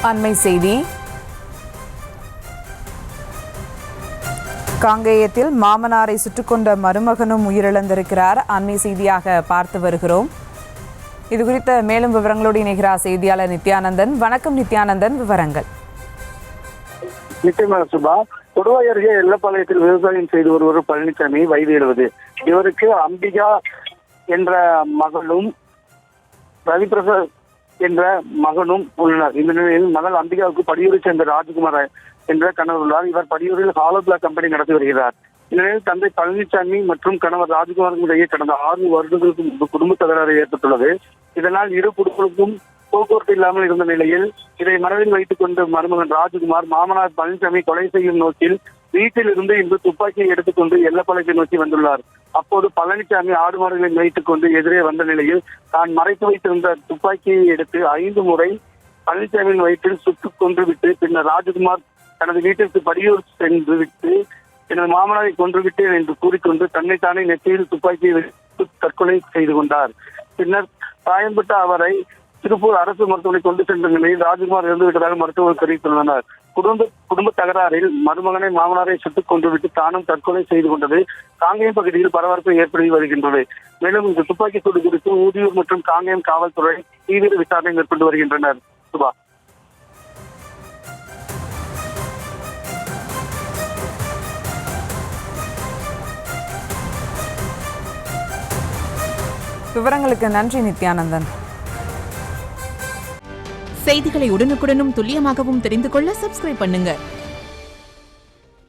அண்மை செய்தி. காங்கேயத்தில் மாமனாரை சுட்டுக்கொண்ட மருமகனும் உயிரிழந்திருக்கிறார். அண்மை செய்தியாக பார்த்து வருகிறோம். இது குறித்த மேலும் விவரங்களோடு இணைகிறார் செய்தியாளர் நித்யானந்தன். வணக்கம் நித்யானந்தன், விவரங்கள். நிச்சயமாக சுபா. கொடுவாய் அருகே எல்லப்பாளையத்தில் விவசாயம் செய்து வருவர் பழனிசாமி, வயது 70. இவருக்கு அம்பிகா என்ற மகளும் ரவிபிரசாத் என்ற மகனும் உள்ளனர். இந்த நிலையில் மகள் அம்பிகாவுக்கு படியூரை சேர்ந்த ராஜ்குமார் என்ற கணவர் உள்ளார். இவர் படியூரில் ஹாலோ பிளாக் கம்பெனி நடத்தி வருகிறார். இந்நிலையில் தந்தை பழனிசாமி மற்றும் கணவர் ராஜ்குமாருக்கு இடையே கடந்த 6 வருடங்களுக்கு குடும்ப தகராறு ஏற்பட்டுள்ளது. இதனால் இரு குடும்பங்களுக்கும் போக்குவரத்து இல்லாமல் இருந்த நிலையில் இதை மனதில் வைத்துக் கொண்டு மருமகன் ராஜ்குமார் மாமனார் பழனிசாமி கொலை செய்யும் நோக்கில் வீட்டில் இருந்து இன்று துப்பாக்கியை எடுத்துக்கொண்டு எல்லப்பாளையத்தை நோக்கி வந்துள்ளார். அப்போது பழனிசாமி ஆடு மாடுகளை வைத்துக் கொண்டு எதிரே வந்த நிலையில் தான் மறைத்து வைத்திருந்த துப்பாக்கியை எடுத்து 5 முறை பழனிசாமியின் வயிற்றில் சுட்டுக் கொன்றுவிட்டு பின்னர் ராஜ்குமார் தனது வீட்டிற்கு படியூர் சென்று விட்டு எனது மாமனாரை கொன்றுவிட்டேன் என்று கூறிக்கொண்டு தன்னைத்தானே நெற்றியில் துப்பாக்கியை வைத்து தற்கொலை செய்து கொண்டார். பின்னர் காயம்பட்ட அவரை திருப்பூர் அரசு மருத்துவமனை கொண்டு சென்ற நிலையில் ராஜ்குமார் இறந்துவிட்டதாக மருத்துவர்கள் தெரிவித்துள்ளனர். குடும்ப தகராறில் மருமகனை மாமனாரை சுட்டுக் கொன்றுவிட்டு தானும் தற்கொலை செய்து கொண்டது காங்கேயம் பகுதியில் பரபரப்பை ஏற்படுத்தி வருகின்றது. மேலும் இந்த துப்பாக்கி சூடு குறித்து ஊதியூர் மற்றும் காங்கேயம் காவல்துறை தீவிர விசாரணை மேற்கொண்டு வருகின்றனர். சுபா. விவரங்களுக்கு நன்றி நித்யானந்தன். செய்திகளை உடனுக்குடனும் துல்லியமாகவும் தெரிந்து கொள்ள சப்ஸ்கிரைப் பண்ணுங்க.